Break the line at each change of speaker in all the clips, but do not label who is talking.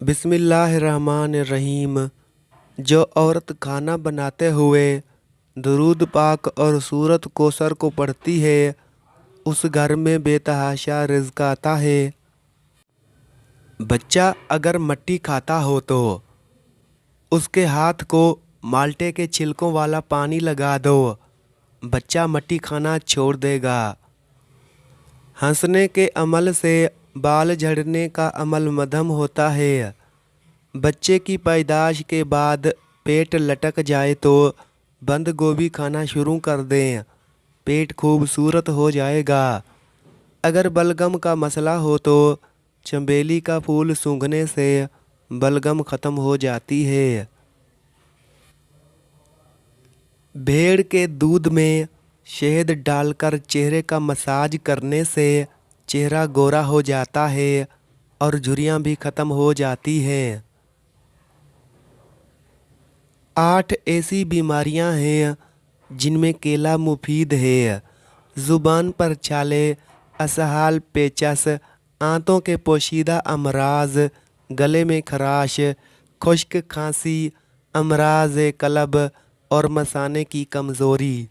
بسم اللہ الرحمن الرحیم۔ جو عورت کھانا بناتے ہوئے درود پاک اور سورۃ کوثر کو پڑھتی ہے اس گھر میں بے تحاشا رزق آتا ہے۔ بچہ اگر مٹی کھاتا ہو تو اس کے ہاتھ کو مالٹے کے چھلکوں والا پانی لگا دو، بچہ مٹی کھانا چھوڑ دے گا۔ ہنسنے کے عمل سے بال جھڑنے کا عمل مدھم ہوتا ہے۔ بچے کی پیدائش کے بعد پیٹ لٹک جائے تو بند گوبھی کھانا شروع کر دیں، پیٹ خوبصورت ہو جائے گا۔ اگر بلغم کا مسئلہ ہو تو چنبیلی کا پھول سونگھنے سے بلغم ختم ہو جاتی ہے۔ بھیڑ کے دودھ میں شہد ڈال کر چہرے کا مساج کرنے سے چہرہ گورا ہو جاتا ہے اور جھریاں بھی ختم ہو جاتی ہیں۔ 8 ایسی بیماریاں ہیں جن میں کیلا مفید ہے۔ زبان پر چھالے، اسہال، پیچس، آنتوں کے پوشیدہ امراض، گلے میں خراش، خشک کھانسی، امراض قلب اور مثانے کی کمزوری۔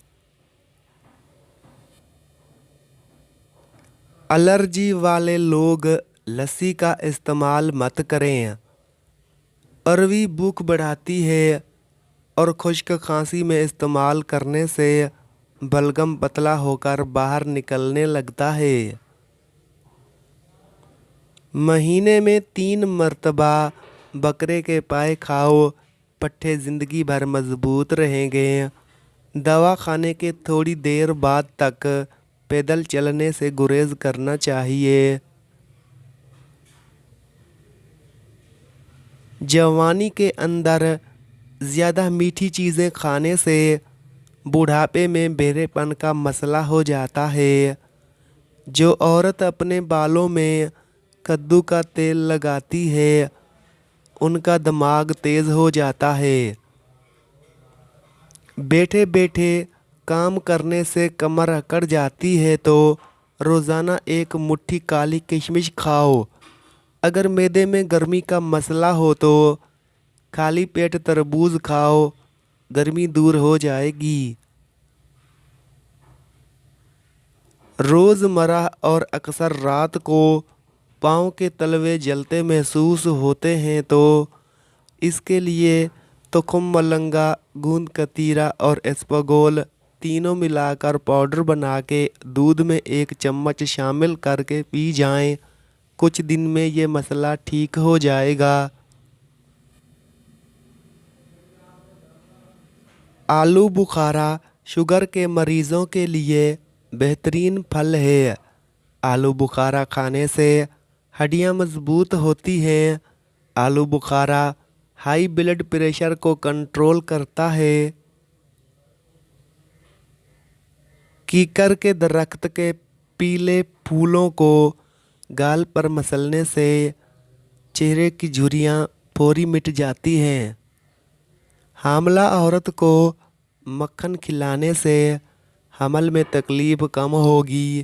الرجی والے لوگ لسی کا استعمال مت کریں۔ اروی بھوک بڑھاتی ہے اور خشک کھانسی میں استعمال کرنے سے بلغم پتلا ہو کر باہر نکلنے لگتا ہے۔ مہینے میں 3 مرتبہ بکرے کے پائے کھاؤ، پٹھے زندگی بھر مضبوط رہیں گے۔ دوا کھانے کے تھوڑی دیر بعد تک پیدل چلنے سے گریز کرنا چاہیے۔ جوانی کے اندر زیادہ میٹھی چیزیں کھانے سے بڑھاپے میں بہرے پن کا مسئلہ ہو جاتا ہے۔ جو عورت اپنے بالوں میں کدو کا تیل لگاتی ہے ان کا دماغ تیز ہو جاتا ہے۔ بیٹھے بیٹھے کام کرنے سے کمر اکڑ جاتی ہے تو روزانہ 1 مٹھی کالی کشمش کھاؤ۔ اگر معدے میں گرمی کا مسئلہ ہو تو خالی پیٹ تربوز کھاؤ، گرمی دور ہو جائے گی۔ روزمرہ اور اکثر رات کو پاؤں کے تلوے جلتے محسوس ہوتے ہیں تو اس کے لیے تخم ملنگا، گوند کتیرا اور اسپغول تینوں ملا کر پاؤڈر بنا کے دودھ میں 1 چمچ شامل کر کے پی جائیں، کچھ دن میں یہ مسئلہ ٹھیک ہو جائے گا۔ آلو بخارا شوگر کے مریضوں کے لیے بہترین پھل ہے۔ آلو بخارا کھانے سے ہڈیاں مضبوط ہوتی ہیں۔ آلو بخارا ہائی بلڈ پریشر کو کنٹرول کرتا ہے۔ کیکر کے درخت کے پیلے پھولوں کو گال پر مسلنے سے چہرے کی جھریاں فوری مٹ جاتی ہیں۔ حاملہ عورت کو مکھن کھلانے سے حمل میں تکلیف کم ہوگی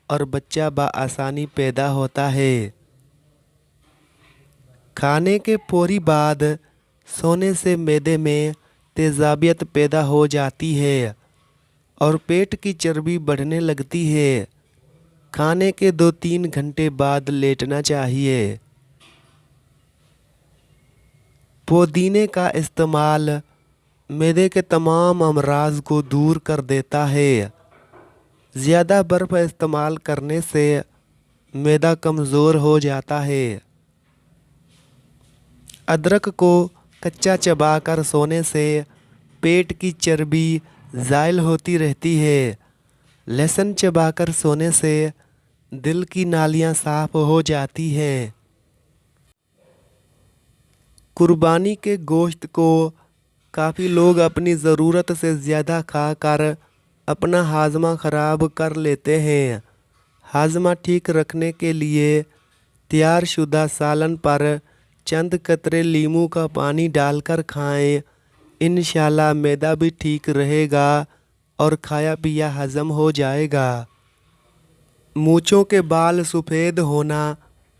اور بچہ بآسانی پیدا ہوتا ہے۔ کھانے کے فوری بعد سونے سے معدے میں تیزابیت پیدا ہو جاتی ہے اور پیٹ کی چربی بڑھنے لگتی ہے۔ کھانے کے 2-3 گھنٹے بعد لیٹنا چاہیے۔ پودینے کا استعمال معدے کے تمام امراض کو دور کر دیتا ہے۔ زیادہ برف استعمال کرنے سے معدہ کمزور ہو جاتا ہے۔ ادرک کو کچا چبا کر سونے سے پیٹ کی چربی زائل ہوتی رہتی ہے۔ لہسن چبا کر سونے سے دل کی نالیاں صاف ہو جاتی ہیں۔ قربانی کے گوشت کو کافی لوگ اپنی ضرورت سے زیادہ کھا کر اپنا ہاضمہ خراب کر لیتے ہیں۔ ہاضمہ ٹھیک رکھنے کے لیے تیار شدہ سالن پر چند قطرے لیموں کا پانی ڈال کر کھائیں، انشاءاللہ معدہ بھی ٹھیک رہے گا اور کھایا پیا ہضم ہو جائے گا۔ مونچھوں کے بال سفید ہونا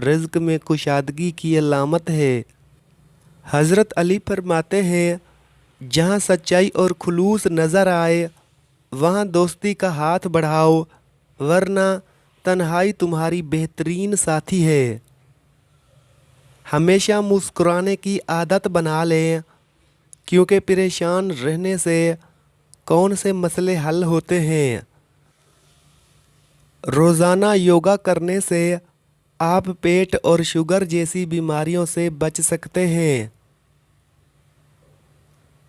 رزق میں کشادگی کی علامت ہے۔ حضرت علی فرماتے ہیں، جہاں سچائی اور خلوص نظر آئے وہاں دوستی کا ہاتھ بڑھاؤ، ورنہ تنہائی تمہاری بہترین ساتھی ہے۔ ہمیشہ مسکرانے کی عادت بنا لیں، کیونکہ پریشان رہنے سے کون سے مسئلے حل ہوتے ہیں۔ روزانہ یوگا کرنے سے آپ پیٹ اور شوگر جیسی بیماریوں سے بچ سکتے ہیں۔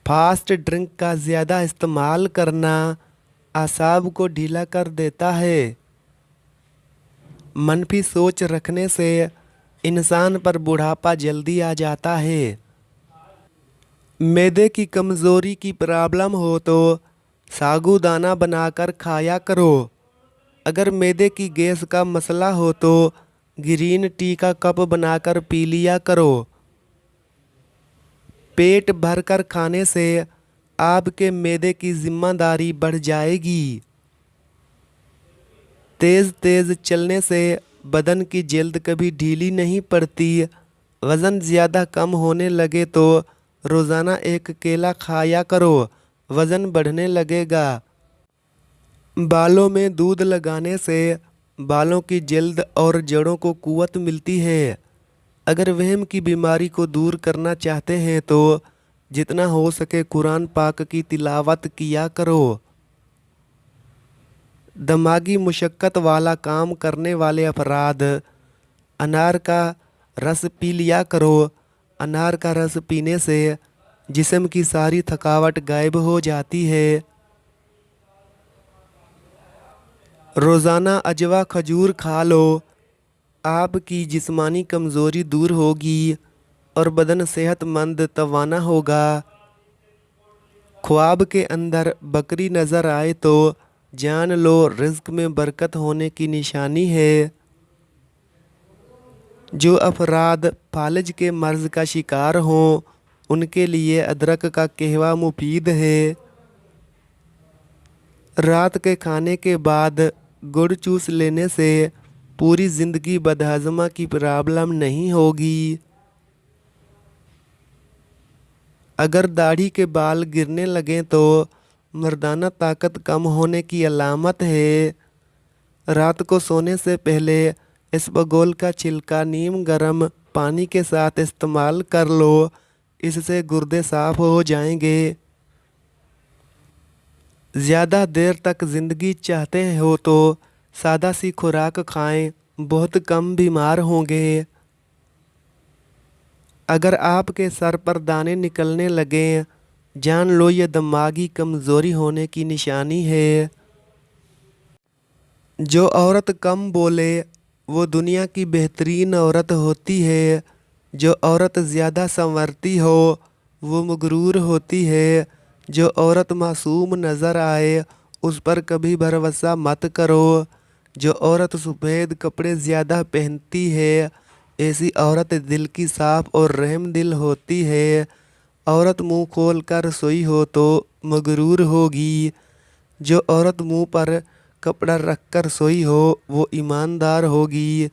فاسٹ ڈرنک کا زیادہ استعمال کرنا اعصاب کو ڈھیلا کر دیتا ہے۔ منفی سوچ رکھنے سے انسان پر بڑھاپا جلدی آ جاتا ہے۔ معدے کی کمزوری کی پرابلم ہو تو ساگو دانہ بنا کر کھایا کرو۔ اگر معدے کی گیس کا مسئلہ ہو تو گرین ٹی کا کپ بنا کر پی لیا کرو۔ پیٹ بھر کر کھانے سے آپ کے معدے کی ذمہ داری بڑھ جائے گی۔ تیز تیز چلنے سے بدن کی جلد کبھی ڈھیلی نہیں پڑتی۔ وزن زیادہ کم ہونے لگے تو روزانہ ایک کیلا کھایا کرو، وزن بڑھنے لگے گا۔ بالوں میں دودھ لگانے سے بالوں کی جلد اور جڑوں کو قوت ملتی ہے۔ اگر وہم کی بیماری کو دور کرنا چاہتے ہیں تو جتنا ہو سکے قرآن پاک کی تلاوت کیا کرو۔ دماغی مشقت والا کام کرنے والے افراد انار کا رس پی لیا کرو۔ انار کا رس پینے سے جسم کی ساری تھکاوٹ غائب ہو جاتی ہے۔ روزانہ اجوا کھجور کھا لو، آپ کی جسمانی کمزوری دور ہوگی اور بدن صحت مند توانا ہوگا۔ خواب کے اندر بکری نظر آئے تو جان لو رزق میں برکت ہونے کی نشانی ہے۔ جو افراد فالج کے مرض کا شکار ہوں ان کے لیے ادرک کا قہوہ مفید ہے۔ رات کے کھانے کے بعد گڑ چوس لینے سے پوری زندگی بدہضمہ کی پرابلم نہیں ہوگی۔ اگر داڑھی کے بال گرنے لگیں تو مردانہ طاقت کم ہونے کی علامت ہے۔ رات کو سونے سے پہلے اسبگول کا چھلکا نیم گرم پانی کے ساتھ استعمال کر لو، اس سے گردے صاف ہو جائیں گے۔ زیادہ دیر تک زندگی چاہتے ہو تو سادہ سی خوراک کھائیں، بہت کم بیمار ہوں گے۔ اگر آپ کے سر پر دانے نکلنے لگیں جان لو یہ دماغی کمزوری ہونے کی نشانی ہے۔ جو عورت کم بولے وہ دنیا کی بہترین عورت ہوتی ہے۔ جو عورت زیادہ سنورتی ہو وہ مغرور ہوتی ہے۔ جو عورت معصوم نظر آئے اس پر کبھی بھروسہ مت کرو۔ جو عورت سفید کپڑے زیادہ پہنتی ہے ایسی عورت دل کی صاف اور رحم دل ہوتی ہے۔ عورت منہ کھول کر سوئی ہو تو مغرور ہوگی۔ جو عورت منہ پر کپڑا رکھ کر سوئی ہو وہ ایماندار ہوگی۔